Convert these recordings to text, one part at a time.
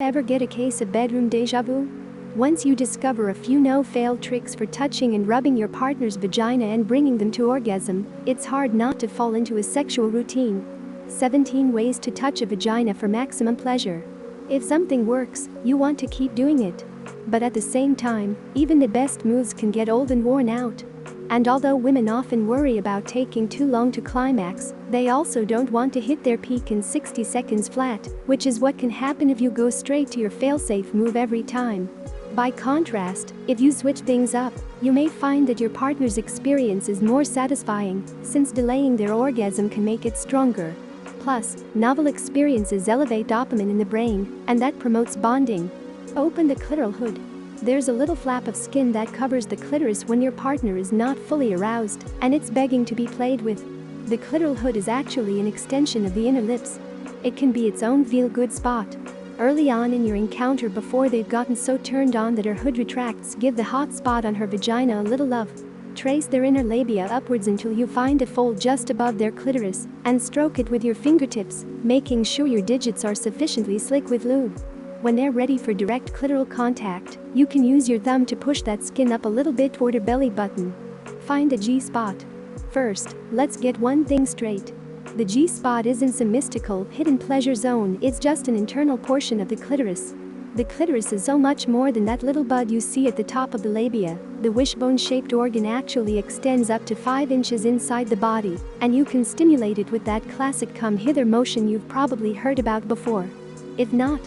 Ever get a case of bedroom deja vu? Once you discover a few no-fail tricks for touching and rubbing your partner's vagina and bringing them to orgasm, it's hard not to fall into a sexual routine. 17 ways to touch a vagina for maximum pleasure. If something works, you want to keep doing it. But at the same time, even the best moves can get old and worn out. And although women often worry about taking too long to climax, they also don't want to hit their peak in 60 seconds flat, which is what can happen if you go straight to your failsafe move every time. By contrast, if you switch things up, you may find that your partner's experience is more satisfying, since delaying their orgasm can make it stronger. Plus, novel experiences elevate dopamine in the brain, and that promotes bonding. Open the clitoral hood. There's a little flap of skin that covers the clitoris when your partner is not fully aroused, and it's begging to be played with. The clitoral hood is actually an extension of the inner lips. It can be its own feel-good spot. Early on in your encounter, before they've gotten so turned on that her hood retracts, give the hot spot on her vagina a little love. Trace their inner labia upwards until you find a fold just above their clitoris, and stroke it with your fingertips, making sure your digits are sufficiently slick with lube. When they're ready for direct clitoral contact, you can use your thumb to push that skin up a little bit toward her belly button. Find the G-spot. First, let's get one thing straight. The G-spot isn't some mystical, hidden pleasure zone, it's just an internal portion of the clitoris. The clitoris is so much more than that little bud you see at the top of the labia. The wishbone-shaped organ actually extends up to 5 inches inside the body, and you can stimulate it with that classic come-hither motion you've probably heard about before. If not,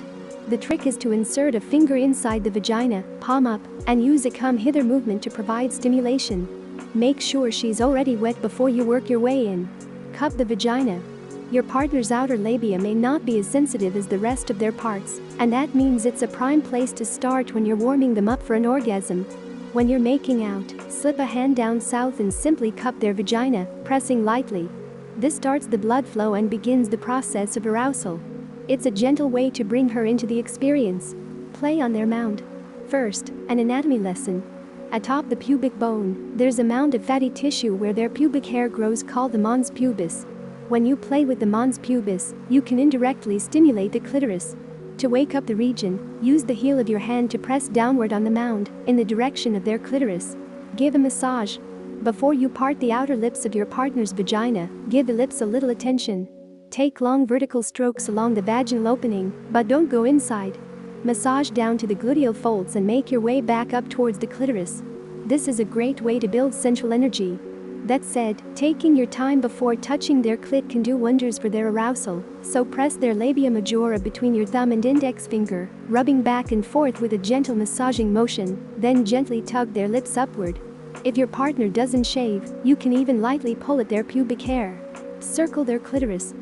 the trick is to insert a finger inside the vagina, palm up, and use a come-hither movement to provide stimulation. Make sure she's already wet before you work your way in. Cup the vagina. Your partner's outer labia may not be as sensitive as the rest of their parts, and that means it's a prime place to start when you're warming them up for an orgasm. When you're making out, slip a hand down south and simply cup their vagina, pressing lightly. This starts the blood flow and begins the process of arousal. It's a gentle way to bring her into the experience. Play on their mound. First, an anatomy lesson. Atop the pubic bone, there's a mound of fatty tissue where their pubic hair grows called the mons pubis. When you play with the mons pubis, you can indirectly stimulate the clitoris. To wake up the region, use the heel of your hand to press downward on the mound, in the direction of their clitoris. Give a massage. Before you part the outer lips of your partner's vagina, give the lips a little attention. Take long vertical strokes along the vaginal opening, but don't go inside. Massage down to the gluteal folds and make your way back up towards the clitoris. This is a great way to build sensual energy. That said, taking your time before touching their clit can do wonders for their arousal, so press their labia majora between your thumb and index finger, rubbing back and forth with a gentle massaging motion, then gently tug their lips upward. If your partner doesn't shave, you can even lightly pull at their pubic hair. Circle their clitoris.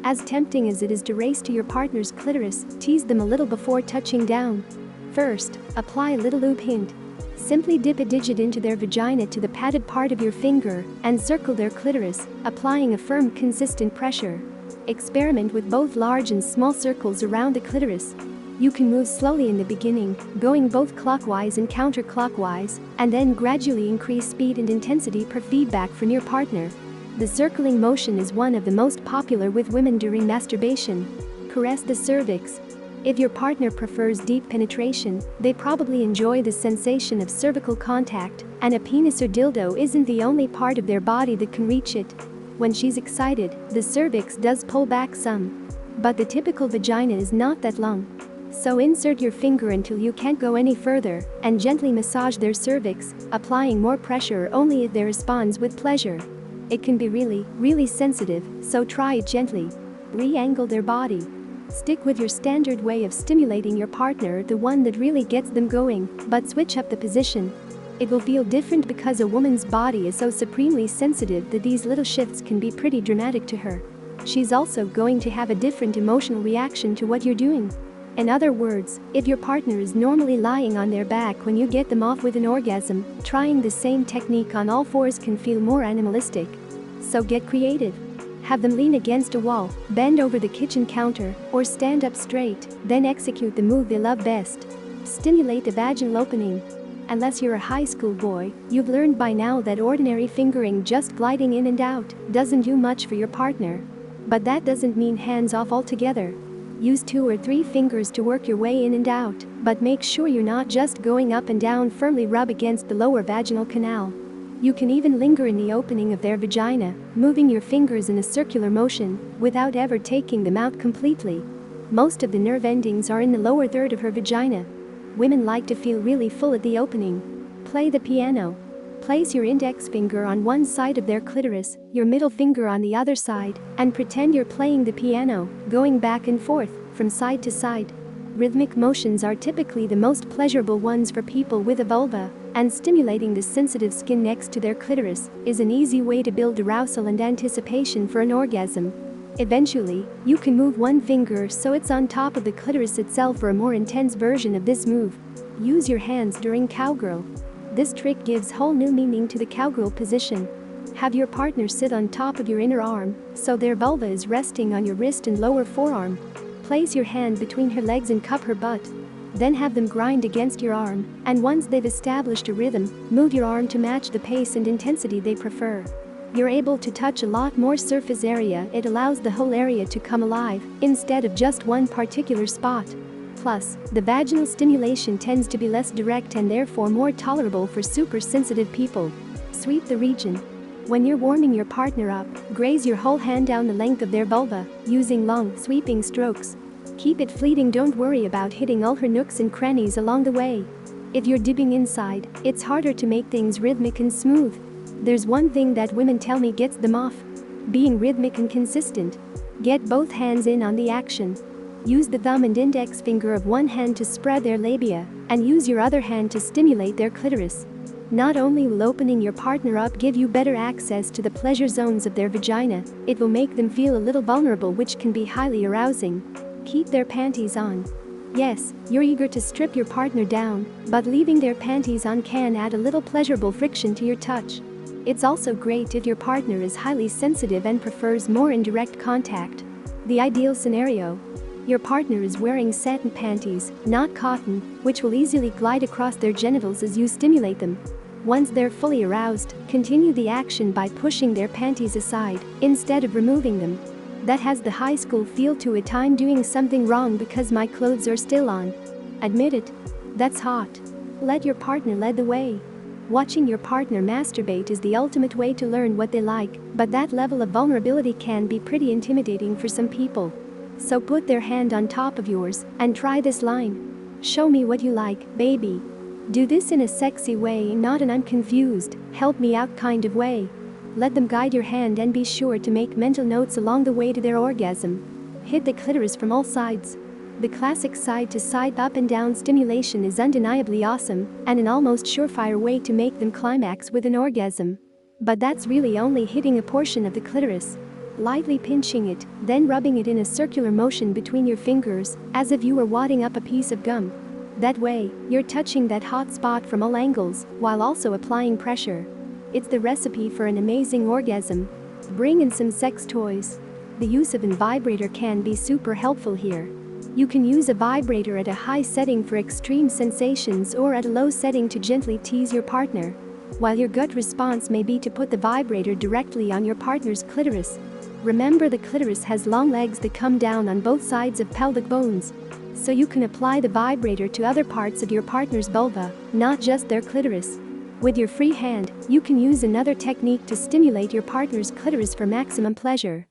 As tempting as it is to race to your partner's clitoris, tease them a little before touching down. First, apply a little lube hint. Simply dip a digit into their vagina to the padded part of your finger and circle their clitoris, applying a firm, consistent pressure. Experiment with both large and small circles around the clitoris. You can move slowly in the beginning, going both clockwise and counterclockwise, and then gradually increase speed and intensity per feedback from your partner. The circling motion is one of the most popular with women during masturbation. Caress the cervix. If your partner prefers deep penetration, they probably enjoy the sensation of cervical contact, and a penis or dildo isn't the only part of their body that can reach it. When she's excited, the cervix does pull back some. But the typical vagina is not that long. So insert your finger until you can't go any further, and gently massage their cervix, applying more pressure only if they respond with pleasure. It can be really sensitive, so try it gently. Re-angle their body. Stick with your standard way of stimulating your partner, the one that really gets them going, but switch up the position. It will feel different because a woman's body is so supremely sensitive that these little shifts can be pretty dramatic to her. She's also going to have a different emotional reaction to what you're doing. In other words, if your partner is normally lying on their back when you get them off with an orgasm, trying the same technique on all fours can feel more animalistic. So get creative. Have them lean against a wall, bend over the kitchen counter, or stand up straight, then execute the move they love best. Stimulate the vaginal opening. Unless you're a high school boy, you've learned by now that ordinary fingering, just gliding in and out, doesn't do much for your partner. But that doesn't mean hands off altogether. Use 2 or 3 fingers to work your way in and out, but make sure you're not just going up and down. Firmly rub against the lower vaginal canal. You can even linger in the opening of their vagina, moving your fingers in a circular motion without ever taking them out completely. Most of the nerve endings are in the lower third of her vagina. Women like to feel really full at the opening. Play the piano. Place your index finger on one side of their clitoris, your middle finger on the other side, and pretend you're playing the piano, going back and forth, from side to side. Rhythmic motions are typically the most pleasurable ones for people with a vulva, and stimulating the sensitive skin next to their clitoris is an easy way to build arousal and anticipation for an orgasm. Eventually, you can move one finger so it's on top of the clitoris itself for a more intense version of this move. Use your hands during cowgirl. This trick gives whole new meaning to the cowgirl position. Have your partner sit on top of your inner arm, so their vulva is resting on your wrist and lower forearm. Place your hand between her legs and cup her butt. Then have them grind against your arm, and once they've established a rhythm, move your arm to match the pace and intensity they prefer. You're able to touch a lot more surface area. It allows the whole area to come alive, instead of just one particular spot. Plus, the vaginal stimulation tends to be less direct and therefore more tolerable for super sensitive people. Sweep the region. When you're warming your partner up, graze your whole hand down the length of their vulva, using long, sweeping strokes. Keep it fleeting. Don't worry about hitting all her nooks and crannies along the way. If you're dipping inside, it's harder to make things rhythmic and smooth. There's one thing that women tell me gets them off: being rhythmic and consistent. Get both hands in on the action. Use the thumb and index finger of one hand to spread their labia, and use your other hand to stimulate their clitoris. Not only will opening your partner up give you better access to the pleasure zones of their vagina, it will make them feel a little vulnerable, which can be highly arousing. Keep their panties on. Yes, you're eager to strip your partner down, but leaving their panties on can add a little pleasurable friction to your touch. It's also great if your partner is highly sensitive and prefers more indirect contact. The ideal scenario: your partner is wearing satin panties, not cotton, which will easily glide across their genitals as you stimulate them. Once they're fully aroused, continue the action by pushing their panties aside, instead of removing them. That has the high school feel to it. I'm doing something wrong because my clothes are still on. Admit it. That's hot. Let your partner lead the way. Watching your partner masturbate is the ultimate way to learn what they like, but that level of vulnerability can be pretty intimidating for some people. So put their hand on top of yours and try this line: "Show me what you like, baby." Do this in a sexy way, not an "I'm confused, help me out" kind of way. Let them guide your hand and be sure to make mental notes along the way to their orgasm. Hit the clitoris from all sides. The classic side-to-side up and down stimulation is undeniably awesome and an almost surefire way to make them climax with an orgasm. But that's really only hitting a portion of the clitoris. Lightly pinching it, then rubbing it in a circular motion between your fingers, as if you were wadding up a piece of gum. That way, you're touching that hot spot from all angles, while also applying pressure. It's the recipe for an amazing orgasm. Bring in some sex toys. The use of a vibrator can be super helpful here. You can use a vibrator at a high setting for extreme sensations or at a low setting to gently tease your partner. While your gut response may be to put the vibrator directly on your partner's clitoris. Remember, the clitoris has long legs that come down on both sides of pelvic bones. So you can apply the vibrator to other parts of your partner's vulva, not just their clitoris. With your free hand, you can use another technique to stimulate your partner's clitoris for maximum pleasure.